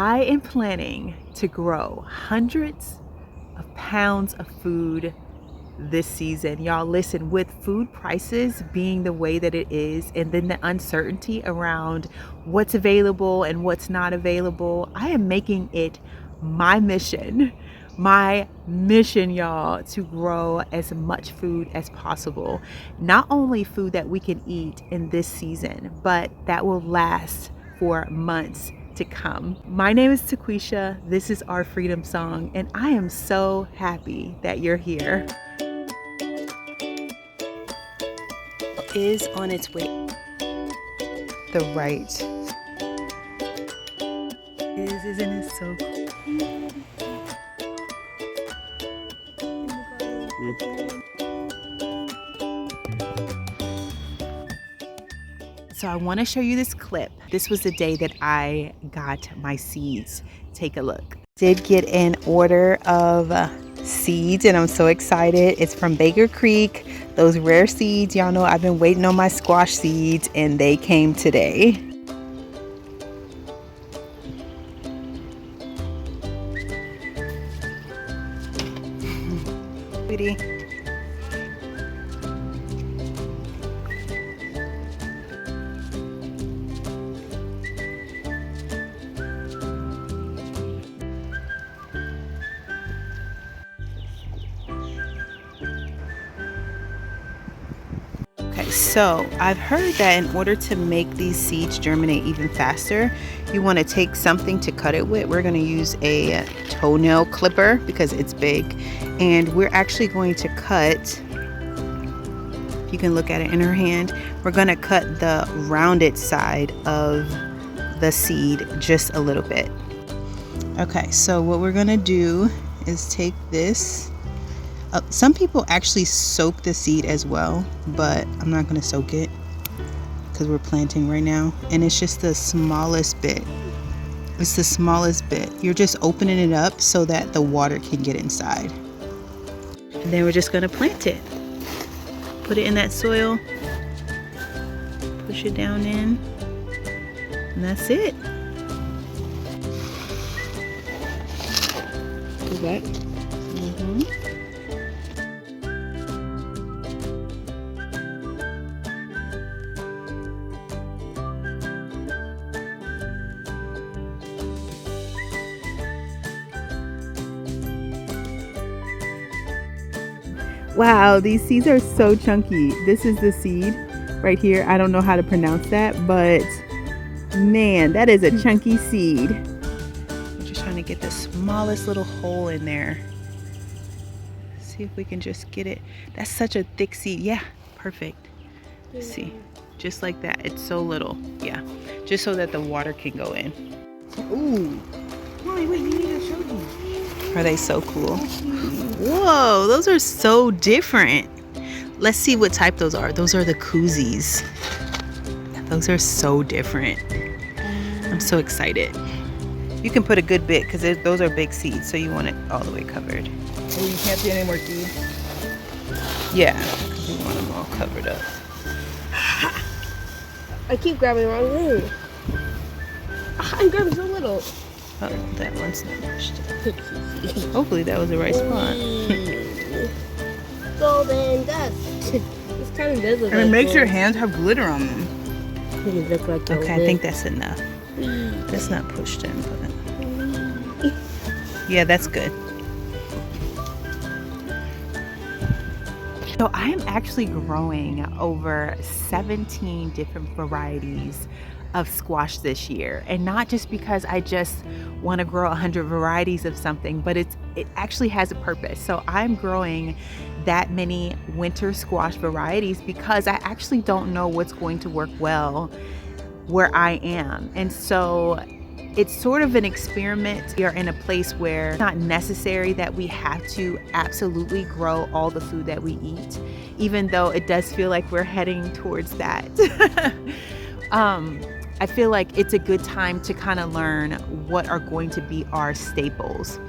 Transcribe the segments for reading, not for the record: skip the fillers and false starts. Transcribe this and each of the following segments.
I am planning to grow hundreds of pounds of food this season. Y'all, listen, with food prices being the way that it is, and then the uncertainty around what's available and what's not available, I am making it my mission, y'all, to grow as much food as possible. Not only food that we can eat in this season, but that will last for months to come. My name is Taquisha. This is Our Freedom Song, and I am so happy that you're here. Is on its way. The right. Isn't it so cool? So I want to show you this clip. This was the day that I got my seeds. Take a look. Did get an order of seeds and I'm so excited. It's from Baker Creek. Those rare seeds, y'all know I've been waiting on my squash seeds and they came today. Sweetie. So I've heard that in order to make these seeds germinate even faster, you want to take something to cut it with. We're going to use a toenail clipper because it's big, and we're actually going to cut, you can look at it in her hand, we're going to cut the rounded side of the seed just a little bit. Okay, so what we're going to do is take this. Some people actually soak the seed as well, but I'm not going to soak it because we're planting right now. And it's just the smallest bit. It's the smallest bit. You're just opening it up so that the water can get inside. And then we're just going to plant it. Put it in that soil. Push it down in. And that's it. Go back. Wow, these seeds are so chunky. This is the seed right here. I don't know how to pronounce that, but man, that is a chunky seed. We're just trying to get the smallest little hole in there. See if we can just get it. That's such a thick seed. Yeah, perfect. Let's see, just like that. It's so little. Yeah, just so that the water can go in. Ooh. Wait, you need to show me. Are they so cool? Whoa, those are so different. Let's see what type those are. Those are the Cuccuzis. Those are so different. I'm so excited. You can put a good bit because those are big seeds, so you want it all the way covered. Oh, you can't see any more seeds? Yeah, because we want them all covered up. I keep grabbing the wrong room. I'm grabbing so little. Oh, that one's not pushed. Hopefully that was the right spot. Golden dust. This kind of does look And it like makes gold. your hands have glitter on them. It look like Okay, I think that's enough. That's not pushed in, but yeah, that's good. So I am actually growing over 17 different varieties of squash this year, and not just because I just want to grow 100 varieties of something, but it actually has a purpose. So I'm growing that many winter squash varieties because I actually don't know what's going to work well where I am, and so it's sort of an experiment. We are in a place where it's not necessary that we have to absolutely grow all the food that we eat, even though it does feel like we're heading towards that. I feel like it's a good time to kind of learn what are going to be our staples.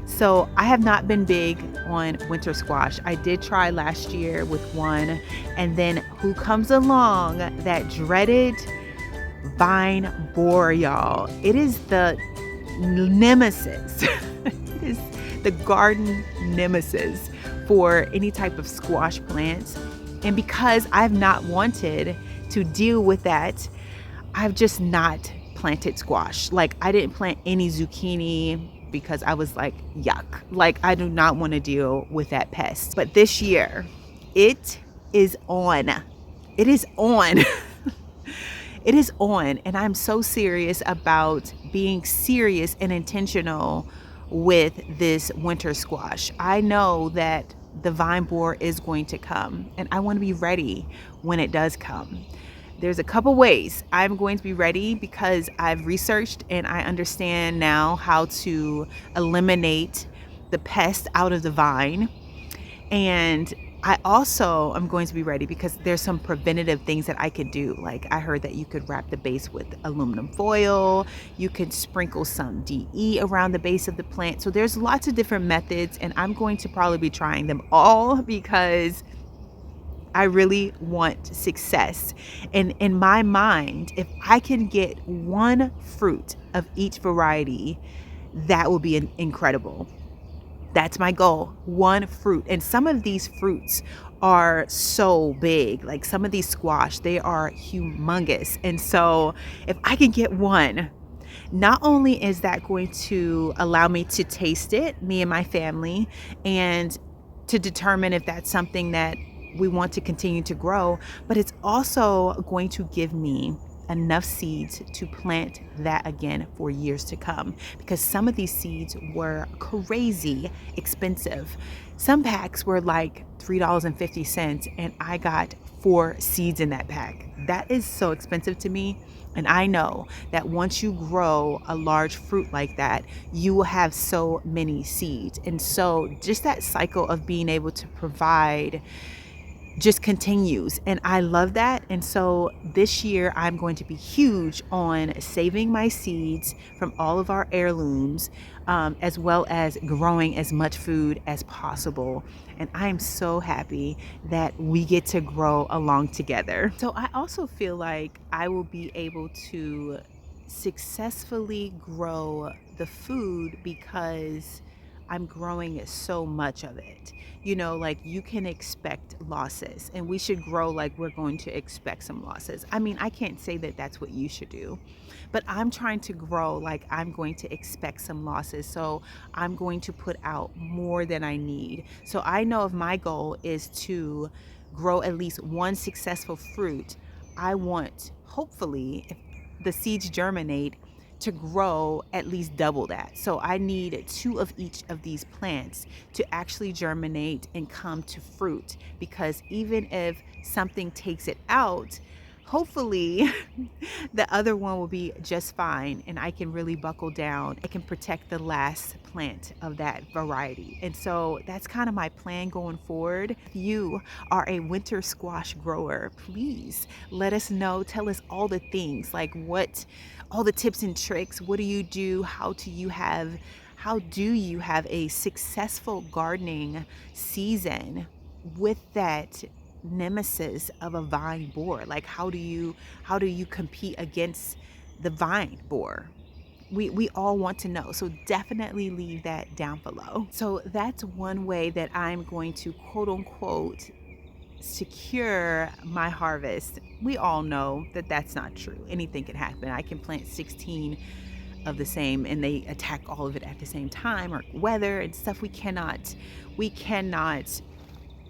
So I have not been big on winter squash. I did try last year with one, and then who comes along? That dreaded vine borer, y'all. It is the nemesis. It is the garden nemesis for any type of squash plants. And because I've not wanted to deal with that, I've just not planted squash. Like, I didn't plant any zucchini because I was like, yuck. Like, I do not want to deal with that pest. But this year, it is on. It is on. It is on. And I'm so serious about being serious and intentional with this winter squash. I know that the vine borer is going to come, and I want to be ready when it does come. There's a couple ways I'm going to be ready because I've researched and I understand now how to eliminate the pest out of the vine. And I also am going to be ready because there's some preventative things that I could do. Like, I heard that you could wrap the base with aluminum foil. You could sprinkle some DE around the base of the plant. So there's lots of different methods, and I'm going to probably be trying them all because I really want success. And in my mind, if I can get one fruit of each variety, that will be incredible. That's my goal, one fruit. And some of these fruits are so big, like some of these squash, they are humongous. And so if I can get one, not only is that going to allow me to taste it, me and my family, and to determine if that's something that we want to continue to grow, but it's also going to give me enough seeds to plant that again for years to come, because some of these seeds were crazy expensive. Some packs were like $3.50 and I got 4 seeds in that pack. That is so expensive to me. And I know that once you grow a large fruit like that, you will have so many seeds. And so just that cycle of being able to provide just continues, and I love that. And so this year I'm going to be huge on saving my seeds from all of our heirlooms, as well as growing as much food as possible. And I am so happy that we get to grow along together. So I also feel like I will be able to successfully grow the food because I'm growing so much of it. You know, like, you can expect losses, and we should grow like we're going to expect some losses. I mean, I can't say that that's what you should do, but I'm trying to grow like I'm going to expect some losses. So I'm going to put out more than I need. So I know if my goal is to grow at least one successful fruit, I want, hopefully, if the seeds germinate, to grow at least double that. So I need 2 of each of these plants to actually germinate and come to fruit, because even if something takes it out, hopefully the other one will be just fine, and I can really buckle down. I can protect the last plant of that variety. And so that's kind of my plan going forward. If you are a winter squash grower, please let us know. Tell us all the things, like all the tips and tricks. What do you do? How do you have a successful gardening season with that nemesis of a vine borer? Like, how do you compete against the vine borer? We all want to know. So definitely leave that down below. So that's one way that I'm going to, quote unquote, secure my harvest. We all know that that's not true. Anything can happen. I can plant 16 of the same and they attack all of it at the same time, or weather and stuff we cannot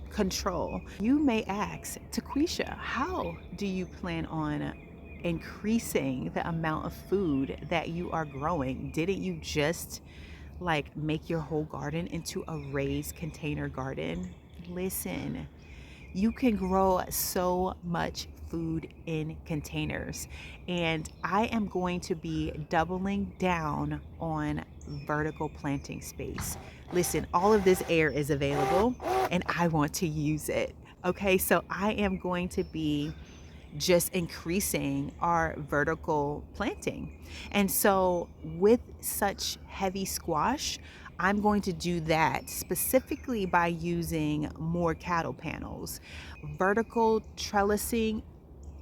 control. You may ask, Taquisha, how do you plan on increasing the amount of food that you are growing? Didn't you just like make your whole garden into a raised container garden? Listen, you can grow so much food in containers, and I am going to be doubling down on vertical planting space. Listen, all of this air is available and I want to use it. Okay, so I am going to be just increasing our vertical planting. And so with such heavy squash, I'm going to do that specifically by using more cattle panels. Vertical trellising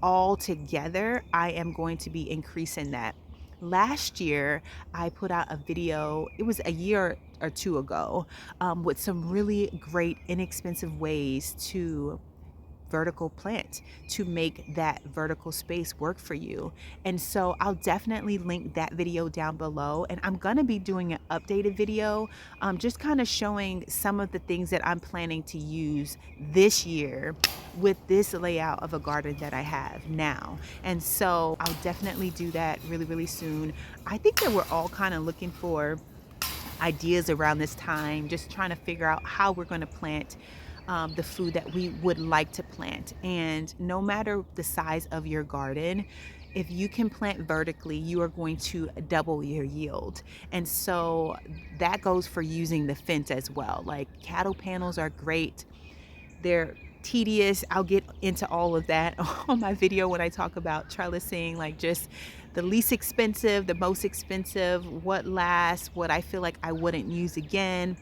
all together, I am going to be increasing that. last year I put out a video, it was a year or two ago, with some really great inexpensive ways to vertical plant, to make that vertical space work for you. And so I'll definitely link that video down below, and I'm gonna be doing an updated video, just kind of showing some of the things that I'm planning to use this year with this layout of a garden that I have now. And so I'll definitely do that really, really soon. I think that we're all kind of looking for ideas around this time, just trying to figure out how we're going to plant the food that we would like to plant. And no matter the size of your garden, if you can plant vertically, you are going to double your yield. And so that goes for using the fence as well. Like, cattle panels are great. They're tedious. I'll get into all of that on my video when I talk about trellising, like just the least expensive, the most expensive, what lasts, what I feel like I wouldn't use again,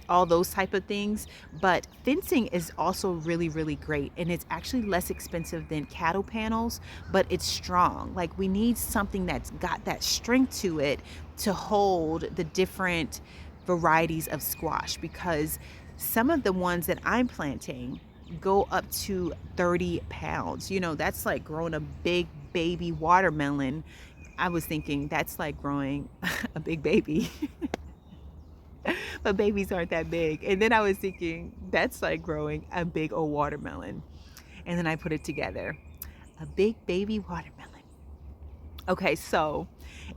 all those type of things. But fencing is also really, really great, and it's actually less expensive than cattle panels, but it's strong. Like, we need something that's got that strength to it to hold the different varieties of squash, because some of the ones that I'm planting go up to 30 pounds. You know, that's like growing a big baby watermelon. I was thinking that's like growing a big baby. But babies aren't that big. And then I was thinking that's like growing a big old watermelon. And then I put it together, a big baby watermelon. Okay, so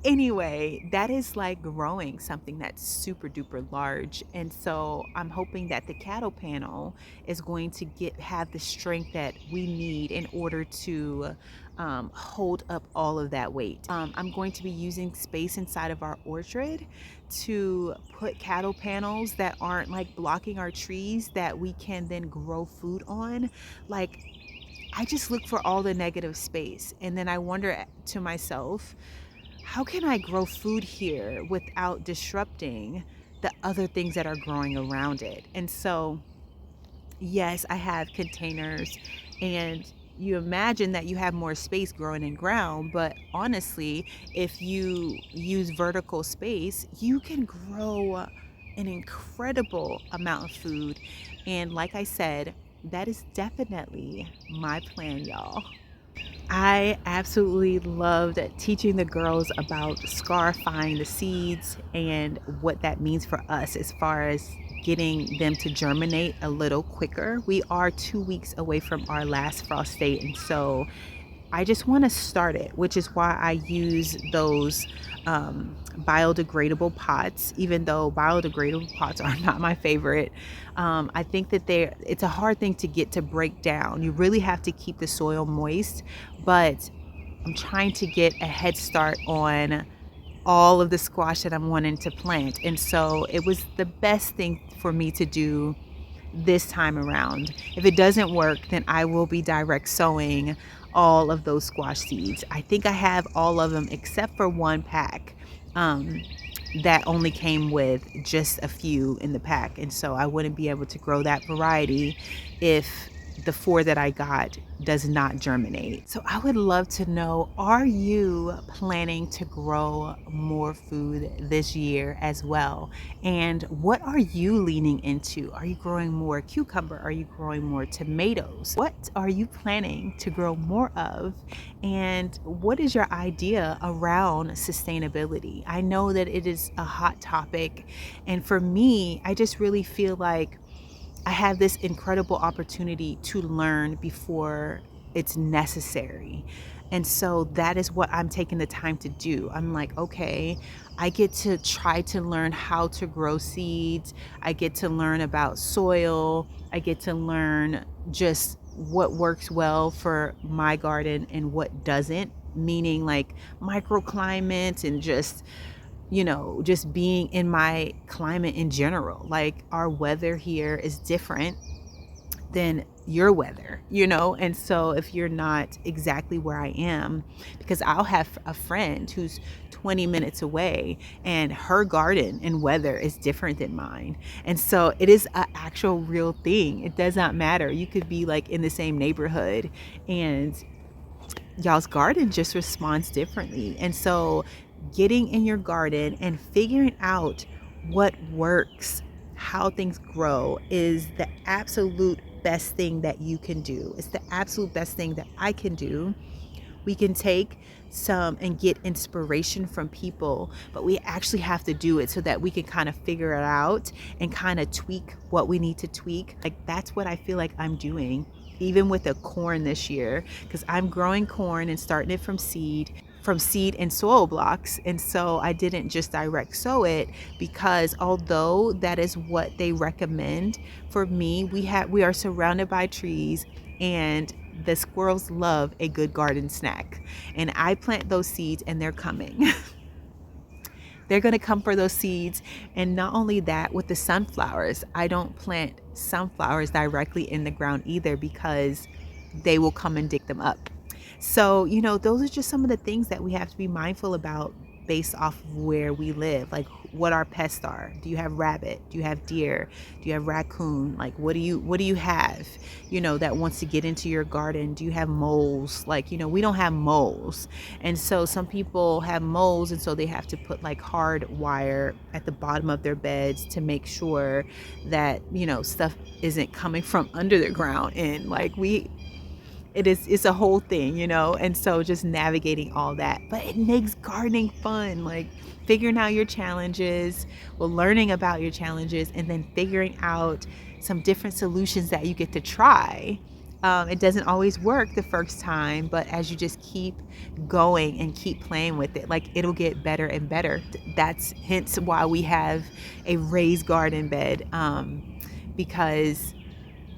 anyway, that is like growing something that's super duper large. And so I'm hoping that the cattle panel is going to have the strength that we need in order to hold up all of that weight. I'm going to be using space inside of our orchard to put cattle panels that aren't like blocking our trees, that we can then grow food on. Like, I just look for all the negative space, and then I wonder to myself, how can I grow food here without disrupting the other things that are growing around it? And so, yes, I have containers, and you imagine that you have more space growing in ground, but honestly, if you use vertical space, you can grow an incredible amount of food. And like I said, that is definitely my plan, y'all. I absolutely loved teaching the girls about scarifying the seeds and what that means for us as far as getting them to germinate a little quicker. We are 2 weeks away from our last frost date, and so I just want to start it, which is why I use those biodegradable pots, even though biodegradable pots are not my favorite. I think that it's a hard thing to get to break down. You really have to keep the soil moist, but I'm trying to get a head start on all of the squash that I'm wanting to plant. And so it was the best thing for me to do this time around. If it doesn't work, then I will be direct sowing all of those squash seeds. I think I have all of them except for one pack that only came with just a few in the pack, and so I wouldn't be able to grow that variety if the 4 that I got does not germinate. So I would love to know, are you planning to grow more food this year as well? And what are you leaning into? Are you growing more cucumber? Are you growing more tomatoes? What are you planning to grow more of? And what is your idea around sustainability? I know that it is a hot topic, and for me, I just really feel like I have this incredible opportunity to learn before it's necessary. And so that is what I'm taking the time to do. I'm like, okay, I get to try to learn how to grow seeds. I get to learn about soil. I get to learn just what works well for my garden and what doesn't, meaning like microclimates and just being in my climate in general. Like, our weather here is different than your weather, and so if you're not exactly where I am, because I'll have a friend who's 20 minutes away and her garden and weather is different than mine, and so it is an actual real thing. It does not matter. You could be like in the same neighborhood and y'all's garden just responds differently. And so getting in your garden and figuring out what works, how things grow is the absolute best thing that you can do. It's the absolute best thing that I can do. We can take some and get inspiration from people, but we actually have to do it so that we can kind of figure it out and kind of tweak what we need to tweak. Like, that's what I feel like I'm doing, even with the corn this year, because I'm growing corn and starting it from seed and soil blocks. And so I didn't just direct sow it, because although that is what they recommend, for me, we are surrounded by trees, and the squirrels love a good garden snack. And I plant those seeds and they're coming. They're going to come for those seeds. And not only that, with the sunflowers, I don't plant sunflowers directly in the ground either, because they will come and dig them up. So, those are just some of the things that we have to be mindful about based off of where we live, like what our pests are. Do you have rabbit? Do you have deer? Do you have raccoon? Like, what do you have, that wants to get into your garden? Do you have moles? Like, we don't have moles. And so some people have moles, and so they have to put like hard wire at the bottom of their beds to make sure that, stuff isn't coming from under the ground. And like, it's a whole thing, and so just navigating all that. But it makes gardening fun, like figuring out your challenges, learning about your challenges, and then figuring out some different solutions that you get to try. It doesn't always work the first time, but as you just keep going and keep playing with it, like, it'll get better and better. That's hence why we have a raised garden bed, because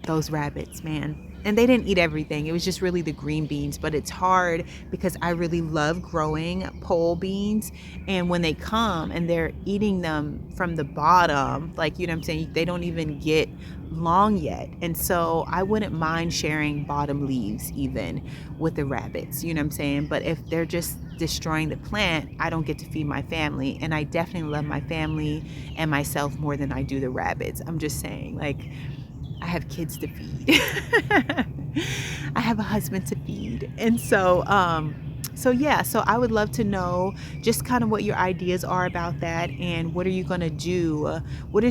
those rabbits, man. And they didn't eat everything. It was just really the green beans. But it's hard because I really love growing pole beans. And when they come and they're eating them from the bottom, like, you know what I'm saying? They don't even get long yet. And so I wouldn't mind sharing bottom leaves even with the rabbits, you know what I'm saying? But if they're just destroying the plant, I don't get to feed my family. And I definitely love my family and myself more than I do the rabbits. I'm just saying, like, I have kids to feed. I have a husband to feed. And so I would love to know just kind of what your ideas are about that, and what are you going to do? What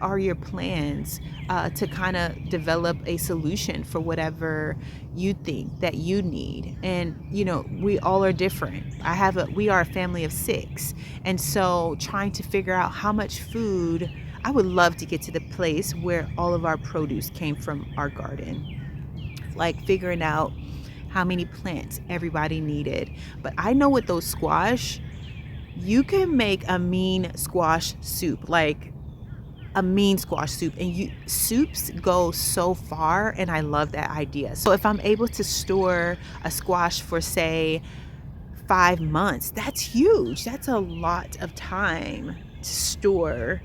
are your plans to kind of develop a solution for whatever you think that you need? And we all are different. We are a family of 6, and so trying to figure out how much food. I would love to get to the place where all of our produce came from our garden, like figuring out how many plants everybody needed. But I know with those squash, you can make a mean squash soup, like a mean squash soup, and soups go so far, and I love that idea. So if I'm able to store a squash for, say, 5 months, that's huge. That's a lot of time to store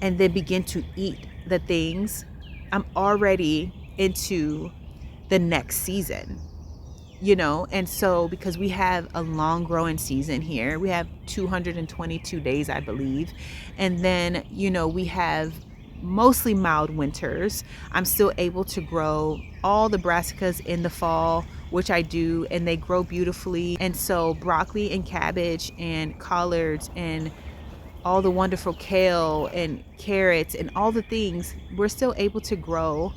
and then begin to eat the things. I'm already into the next season, and so because we have a long growing season here, we have 222 days, I believe, and then we have mostly mild winters. I'm still able to grow all the brassicas in the fall, which I do, and they grow beautifully. And so broccoli and cabbage and collards and all the wonderful kale and carrots and all the things, we're still able to grow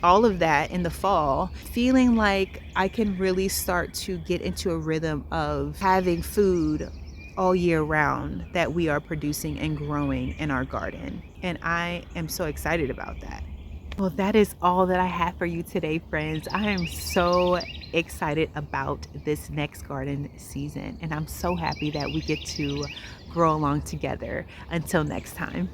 all of that in the fall, feeling like I can really start to get into a rhythm of having food all year round that we are producing and growing in our garden. And I am so excited about that. Well, that is all that I have for you today, friends. I am so excited about this next garden season, and I'm so happy that we get to grow along together. Until next time.